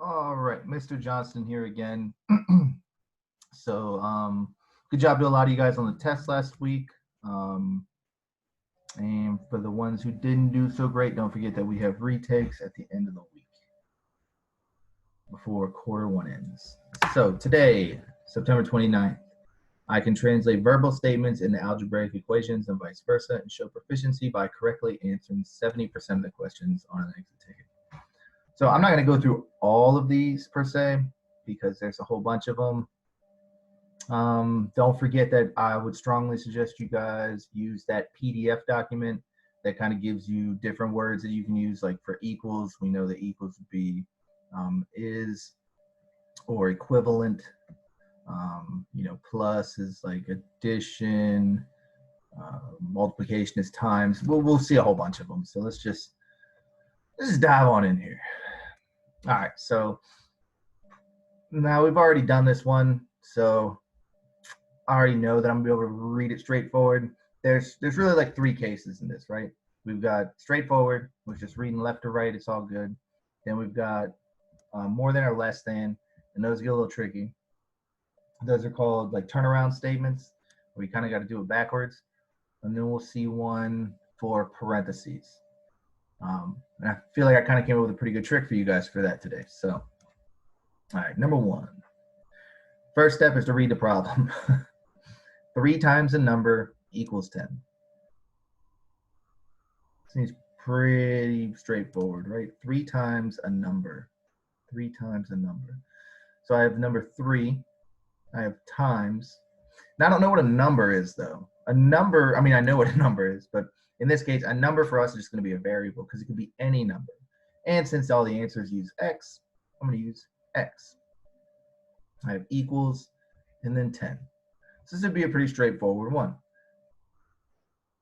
All right, Mr. Johnston here again. So, good job to a lot of you guys on the test last week. Um, and for the ones who didn't do so great, don't forget that we have retakes at the end of the week before quarter one ends. So today, September 29th, I can translate verbal statements into algebraic equations and vice versa and show proficiency by correctly answering 70% of the questions on an exit ticket. So I'm not going to go through all of these per se because there's a whole bunch of them. Don't forget that I would strongly suggest you guys use that PDF document that kind of gives you different words that you can use. Like for equals, we know that equals would be is or equivalent. Plus is like addition, multiplication is times. We'll see a whole bunch of them. So let's just dive on in here. All right, so now we've already done this one, so I already know that I'm gonna be able to read it straightforward. There's really like three cases in this, right? We've got straightforward, which is reading left to right, it's all good. Then we've got more than or less than, and those get a little tricky. Those are called like turnaround statements, where you kind of got to do it backwards. And then we'll see one for parentheses. And I feel like I kind of came up with a pretty good trick for you guys for that today. So, all right, number one. First step is to read the problem. 3 times a number equals 10. Seems pretty straightforward, right? 3 times a number. 3 times a number. So I have number 3. I have times. Now I don't know what a number is though. A number, I mean, I know what a number is, but in this case, a number for us is just going to be a variable because it could be any number. And since all the answers use x, I'm going to use x. I have equals and then 10. So this would be a pretty straightforward one.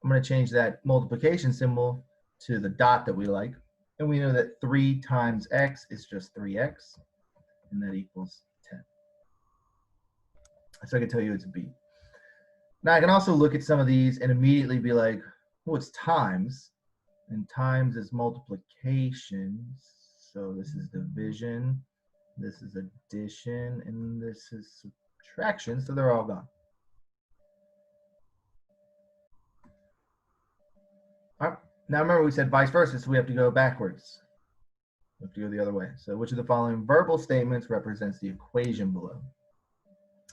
I'm going to change that multiplication symbol to the dot that we like. And we know that 3 times x is just 3x, and that equals 10. So I can tell you it's b. Now I can also look at some of these and immediately be like, well, it's times, and times is multiplication. So this is division, this is addition, and this is subtraction, so they're all gone. All right. Now remember we said vice versa, so we have to go backwards. We have to go the other way. So which of the following verbal statements represents the equation below?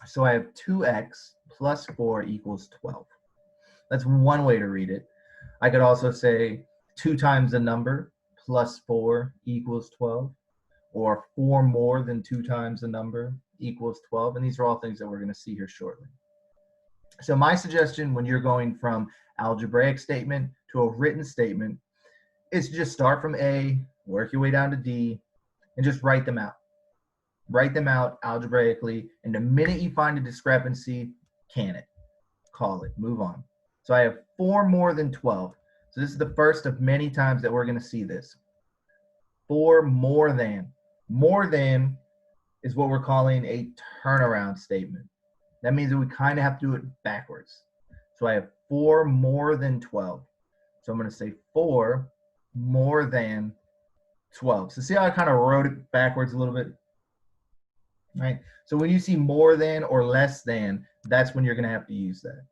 So I have 2x plus 4 equals 12. That's one way to read it. I could also say 2 times the number plus 4 equals 12, or 4 more than 2 times the number equals 12. And these are all things that we're going to see here shortly. So my suggestion when you're going from algebraic statement to a written statement is to just start from A, work your way down to D, and just write them out. Write them out algebraically, and the minute you find a discrepancy, can it, call it, move on. So I have 4 more than 12. So this is the first of many times that we're going to see this. 4 more than. More than is what we're calling a turnaround statement. That means that we kind of have to do it backwards. So I have 4 more than 12. So I'm going to say 4 more than 12. So see how I kind of wrote it backwards a little bit? Right? So when you see more than or less than, that's when you're going to have to use that.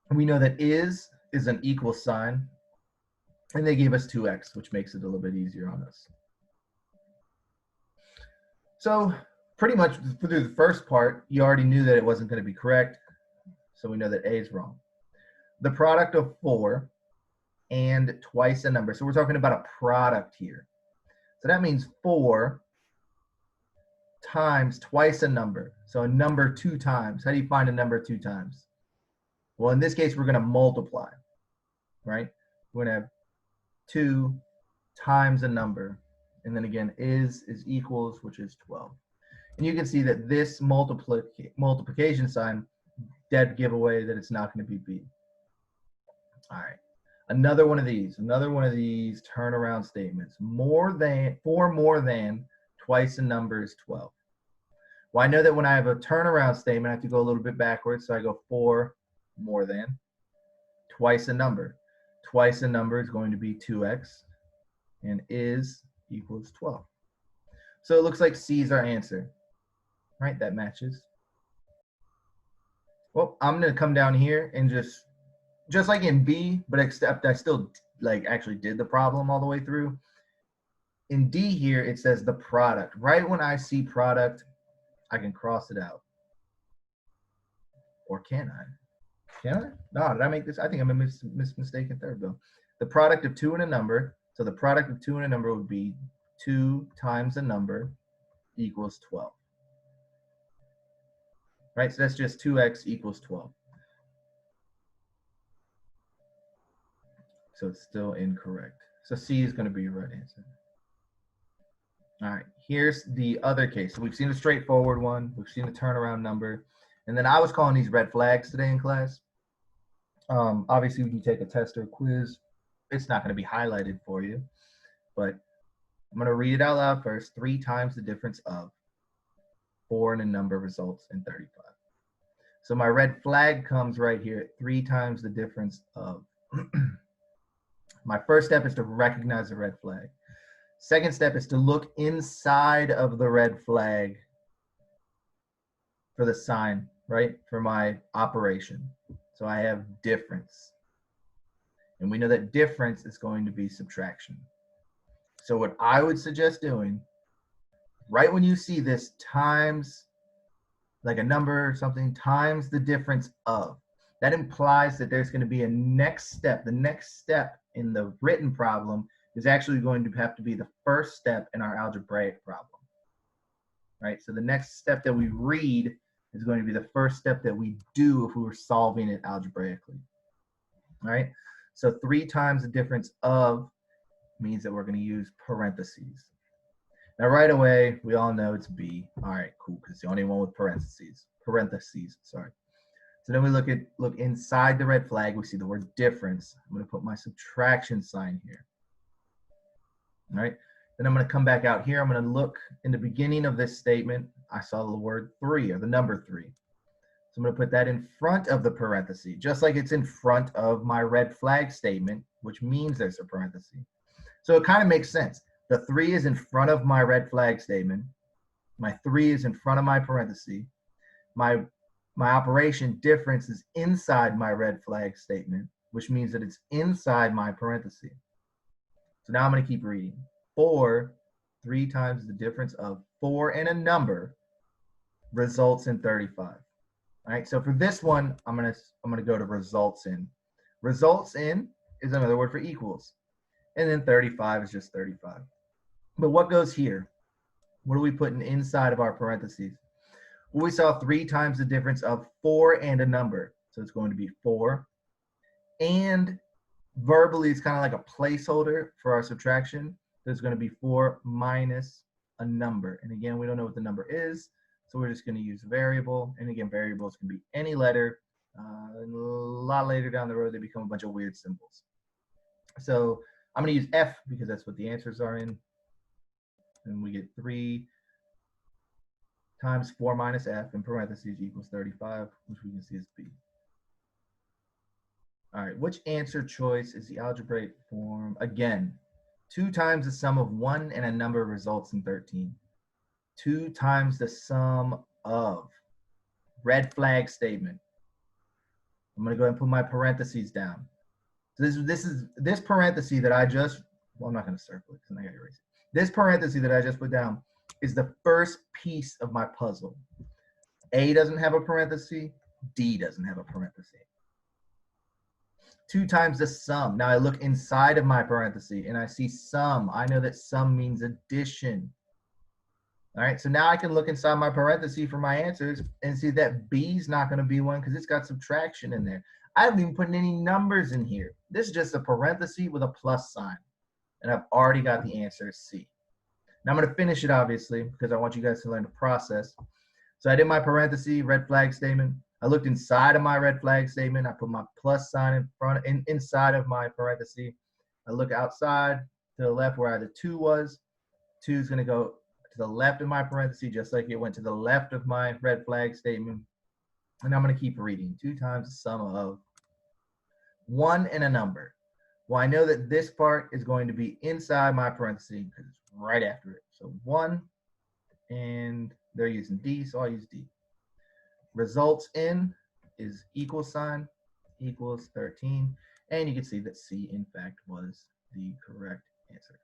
And we know that is an equal sign, and they gave us 2x, which makes it a little bit easier on us. So pretty much through the first part, you already knew that it wasn't going to be correct, so we know that A is wrong. The product of 4 and twice a number. So we're talking about a product here. So that means 4 times twice a number. So a number 2 times. How do you find a number 2 times? Well, in this case, we're going to multiply, right? We're going to have 2 times a number. And then again, is equals, which is 12. And you can see that this multiplication sign, dead giveaway that it's not going to be B. All right. Another one of these turnaround statements. 4 more than twice the number is 12. Well, I know that when I have a turnaround statement, I have to go a little bit backwards. So I go 4 more than twice a number. Twice a number is going to be 2x, and is equals 12. So it looks like C is our answer. Right, that matches. Well, I'm gonna come down here and just like in B, but except I still like actually did the problem all the way through. In D here, it says the product. Right when I see product, I can cross it out. Or can I? Can I? No, did I make this? I think I'm a mistaken third though. The product of 2 and a number. So the product of 2 and a number would be 2 times a number equals 12. Right, so that's just 2x equals 12. So it's still incorrect. So C is going to be your right answer. All right, here's the other case. So we've seen a straightforward one. We've seen a turnaround number. And then I was calling these red flags today in class. Obviously, when you take a test or a quiz, it's not going to be highlighted for you. But I'm going to read it out loud first. 3 times the difference of 4 and a number results in 35. So my red flag comes right here at 3 times the difference of. My first step is to recognize the red flag. Second step is to look inside of the red flag for the sign, right? For my operation. So I have difference. And we know that difference is going to be subtraction. So what I would suggest doing, right when you see this times, like a number or something, times the difference of, that implies that there's going to be a next step. The next step in the written problem is actually going to have to be the first step in our algebraic problem, right? So the next step that we read is going to be the first step that we do if we were solving it algebraically, right? So 3 times the difference of means that we're going to use parentheses. Now, right away, we all know it's B. All right, cool, because it's the only one with parentheses. Sorry. So then we look inside the red flag. We see the word difference. I'm going to put my subtraction sign here. All right. Then I'm going to come back out here. I'm going to look in the beginning of this statement. I saw the word 3 or the number 3. So I'm going to put that in front of the parenthesis, just like it's in front of my red flag statement, which means there's a parenthesis. So it kind of makes sense. The 3 is in front of my red flag statement. My 3 is in front of my parenthesis. My operation difference is inside my red flag statement, which means that it's inside my parenthesis. So now I'm going to keep reading. 4, 3 times the difference of 4 and a number results in 35. All right. So for this one, I'm gonna go to results in. Results in is another word for equals, and then 35 is just 35. But what goes here? What are we putting inside of our parentheses? Well, we saw 3 times the difference of 4 and a number. So it's going to be 4. And verbally, it's kind of like a placeholder for our subtraction. So it's going to be 4 minus a number. And again, we don't know what the number is. So we're just going to use variable. And again, variables can be any letter. A lot later down the road, they become a bunch of weird symbols. So I'm going to use F because that's what the answers are in. And we get 3 times 4 minus F in parentheses equals 35, which we can see is B. All right, which answer choice is the algebraic form? Again, 2 times the sum of 1 and a number results in 13. 2 times the sum of red flag statement. I'm going to go ahead and put my parentheses down. So this parenthesis that I just, well, I'm not going to circle it because I got to erase it. This parenthesis that I just put down is the first piece of my puzzle. A doesn't have a parenthesis. D doesn't have a parenthesis. 2 times the sum. Now I look inside of my parenthesis and I see sum. I know that sum means addition. All right, so now I can look inside my parentheses for my answers and see that B is not going to be one because it's got subtraction in there. I haven't even put any numbers in here. This is just a parenthesis with a plus sign. And I've already got the answer C. Now I'm going to finish it, obviously, because I want you guys to learn the process. So I did my parenthesis, red flag statement. I looked inside of my red flag statement. I put my plus sign inside of my parenthesis. I look outside to the left where the 2 was. 2 is going to go to the left of my parenthesis, just like it went to the left of my red flag statement. And I'm going to keep reading. 2 times the sum of 1 and a number. Well, I know that this part is going to be inside my parenthesis because it's right after it. So 1 and they're using D, so I'll use D. Results in is equal sign equals 13, and you can see that C in fact was the correct answer.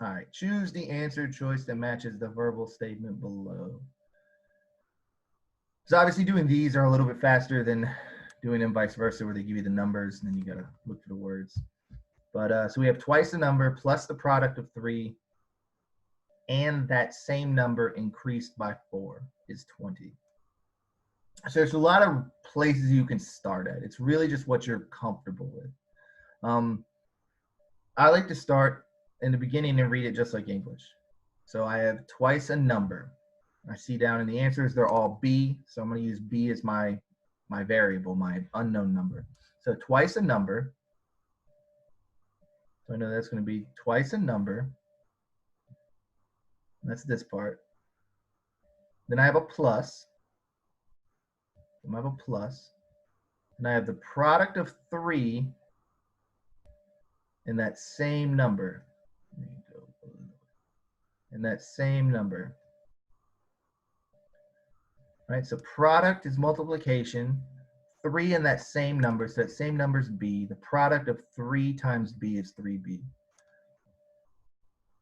All right, choose the answer choice that matches the verbal statement below. So obviously doing these are a little bit faster than doing them vice versa, where they give you the numbers and then you gotta look for the words. But so we have twice the number plus the product of 3, and that same number increased by 4 is 20. So there's a lot of places you can start at. It's really just what you're comfortable with. I like to start in the beginning and read it just like English. So I have twice a number. I see down in the answers, they're all B. So I'm going to use B as my variable, my unknown number. So twice a number. So I know that's going to be twice a number. That's this part. Then I have a plus. I have a plus. And I have the product of 3 in that same number. In that same number. Right, so product is multiplication. 3 in that same number, so that same number is B. The product of 3 times B is 3B.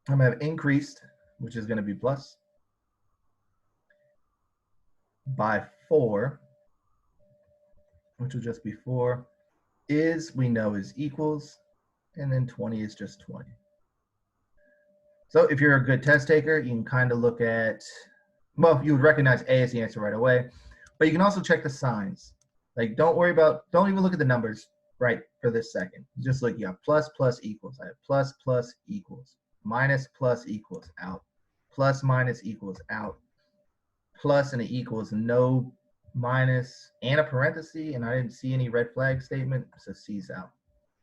I'm going to have increased, which is going to be plus, by 4, which will just be 4, is, we know, is equals, and then 20 is just 20. So if you're a good test taker, you can kind of look at, well, you would recognize A as the answer right away, but you can also check the signs. Like, don't even look at the numbers right for this second. Just look, you have plus, plus, equals. I have plus, plus, equals. Minus, plus, equals, out. Plus, minus, equals, out. Plus and an equals, no minus, and a parenthesis, and I didn't see any red flag statement, so C's out.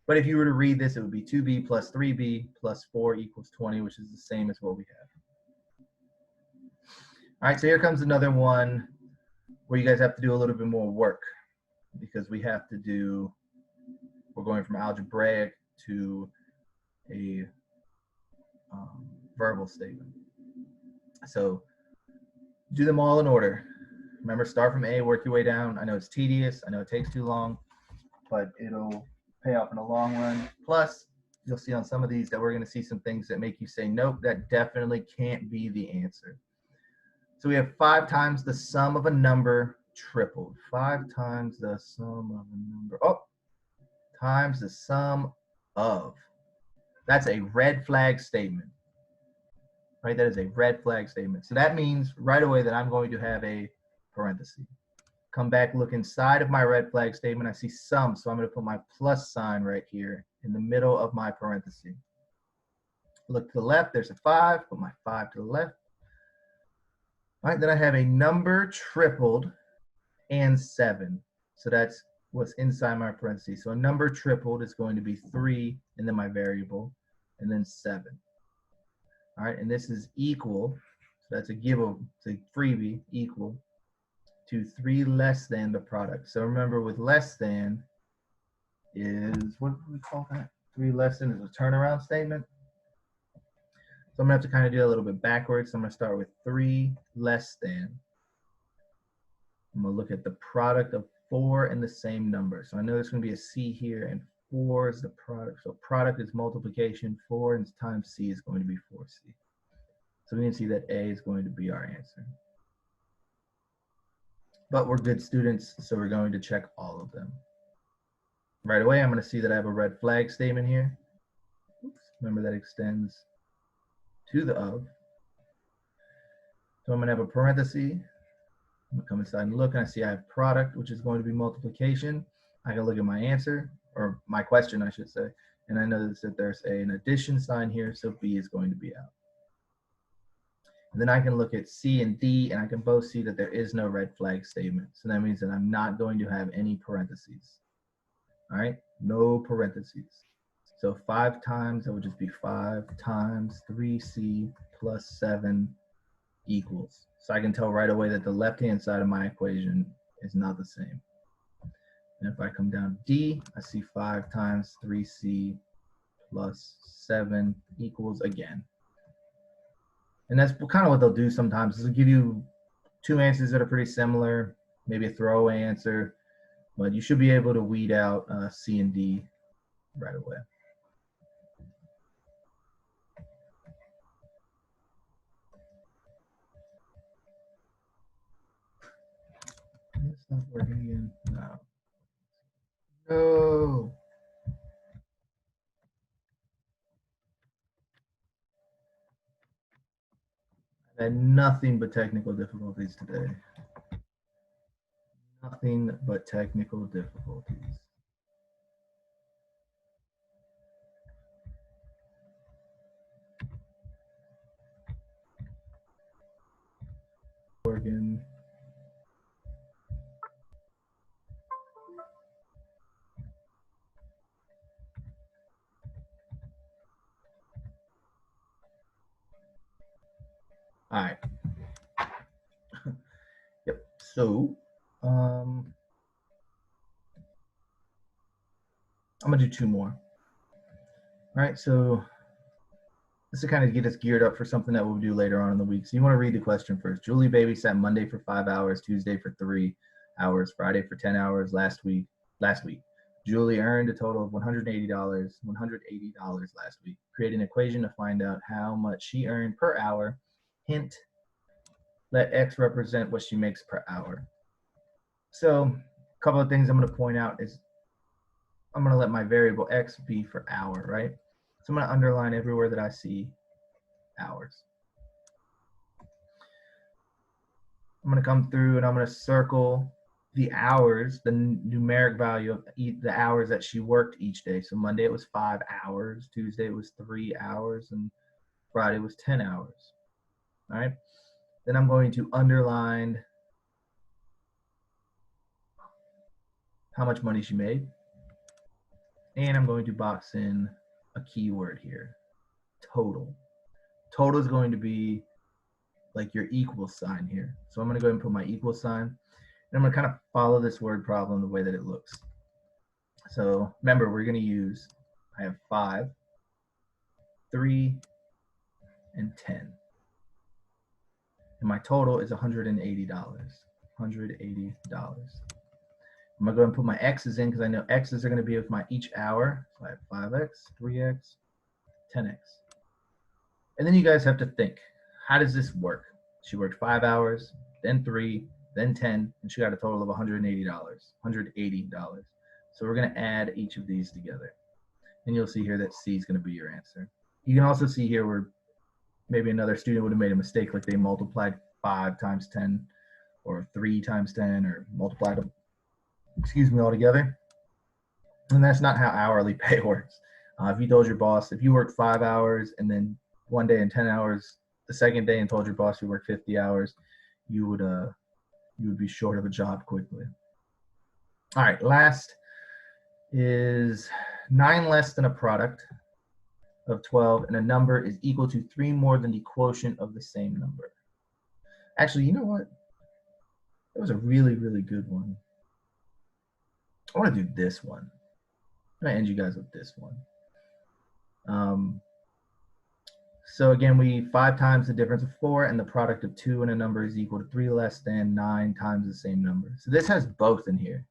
But if you were to read this, it would be 2B plus 3B plus 4 equals 20, which is the same as what we have. All right, so here comes another one where you guys have to do a little bit more work, because we have to do, we're going from algebraic to a verbal statement. So do them all in order. Remember, start from A, work your way down. I know it's tedious, I know it takes too long, but it'll pay off in the long run. Plus, you'll see on some of these that we're going to see some things that make you say, nope, that definitely can't be the answer. So we have 5 times the sum of a number tripled. 5 times the sum of a number, times the sum of. That's a red flag statement, right? That is a red flag statement. So that means right away that I'm going to have a parenthesis. Come back, look inside of my red flag statement. I see sum, so I'm going to put my plus sign right here in the middle of my parenthesis. Look to the left, there's a 5, put my 5 to the left. All right, then I have a number tripled and 7. So that's what's inside my parentheses. So a number tripled is going to be 3, and then my variable, and then 7. All right, and this is equal, so that's a it's a freebie, equal to 3 less than the product. So remember, with less than is, what do we call that? 3 less than is a turnaround statement. So I'm gonna have to kind of do a little bit backwards. So I'm gonna start with 3 less than. I'm gonna look at the product of 4 and the same number. So I know there's gonna be a C here, and 4 is the product. So product is multiplication, 4 and times C is going to be 4C. So we can see that A is going to be our answer. But we're good students, so we're going to check all of them. Right away, I'm gonna see that I have a red flag statement here. Oops, remember that extends to the of. So I'm gonna have a parenthesis. I'm gonna come inside and look, and I see I have product, which is going to be multiplication. I can look at my answer, or my question, I should say, and I notice that there's an addition sign here, so B is going to be out. And then I can look at C and D, and I can both see that there is no red flag statement. So that means that I'm not going to have any parentheses. All right, no parentheses. So 5 times, that would just be 5 times 3C plus 7 equals. So I can tell right away that the left-hand side of my equation is not the same. And if I come down to D, I see 5 times 3C plus 7 equals again. And that's kind of what they'll do sometimes, is they'll give you two answers that are pretty similar, maybe a throwaway answer, but you should be able to weed out C and D right away. It's not working again. No. No. I had nothing but technical difficulties today. Nothing but technical difficulties. Working. All right. Yep. So, I'm gonna do two more. All right. So this to kind of get us geared up for something that we'll do later on in the week. So you want to read the question first. Julie babysat Monday for 5 hours, Tuesday for 3 hours, Friday for 10 hours last week. Julie earned a total of $180 last week. Create an equation to find out how much she earned per hour. Hint, let X represent what she makes per hour. So a couple of things I'm going to point out is I'm going to let my variable X be for hour, right? So I'm going to underline everywhere that I see hours. I'm going to come through and I'm going to circle the hours, the numeric value of the hours that she worked each day. So Monday it was 5 hours, Tuesday it was 3 hours, and Friday was 10 hours. All right. Then I'm going to underline how much money she made. And I'm going to box in a keyword here, total. Total is going to be like your equal sign here. So I'm going to go ahead and put my equal sign. And I'm going to kind of follow this word problem the way that it looks. So remember, we're going to use, I have 5, 3, and 10. And my total is $180. $180. I'm going to go and put my X's in because I know X's are going to be with my each hour. So I have 5X, 3X, 10X. And then you guys have to think, how does this work? She worked 5 hours, then 3, then 10, and she got a total of $180. $180. So we're going to add each of these together. And you'll see here that C is going to be your answer. You can also see here where maybe another student would have made a mistake, like they multiplied 5 times 10 or 3 times 10 or multiplied them, all together. And that's not how hourly pay works. If you told your boss, if you worked 5 hours and then one day and 10 hours the second day and told your boss you worked 50 hours, you would be short of a job quickly. All right, last is 9 less than a product of 12 and a number is equal to 3 more than the quotient of the same number. Actually, you know what? That was a really, really good one. I want to do this one. I'm going to end you guys with this one. So again, we 5 times the difference of 4 and the product of 2 and a number is equal to 3 less than 9 times the same number. So this has both in here.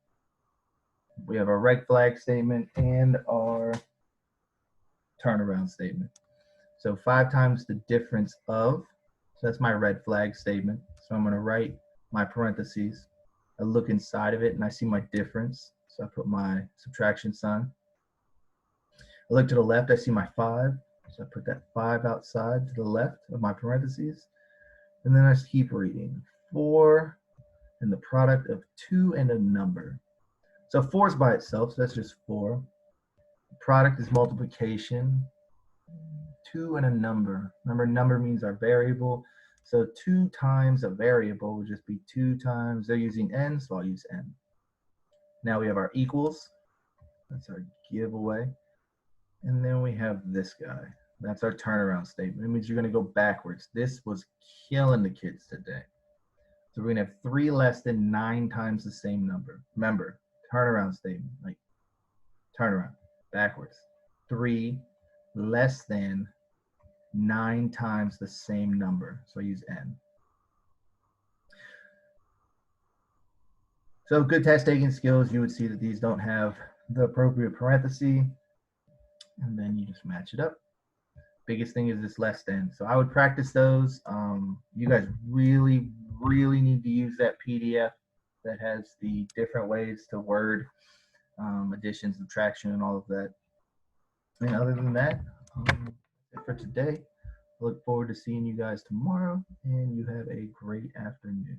We have our red flag statement and our turnaround statement. So 5 times the difference of, so that's my red flag statement. So I'm going to write my parentheses. I look inside of it and I see my difference. So I put my subtraction sign. I look to the left, I see my 5. So I put that 5 outside to the left of my parentheses. And then I just keep reading. 4 and the product of 2 and a number. So 4 is by itself, so that's just 4. The product is multiplication. 2 and a number. Remember, number means our variable. So 2 times a variable would just be 2 times, they're using n, so I'll use n. Now we have our equals. That's our giveaway. And then we have this guy. That's our turnaround statement. It means you're going to go backwards. This was killing the kids today. So we're going to have 3 less than 9 times the same number. Remember, turnaround statement, like turnaround, backwards. 3 less than 9 times the same number. So I use n. So good test taking skills, you would see that these don't have the appropriate parenthesis, and then you just match it up. Biggest thing is this less than. So I would practice those. You guys really need to use that PDF that has the different ways to word addition, subtraction, and all of that. And other than that, that's it for today. I look forward to seeing you guys tomorrow, and you have a great afternoon.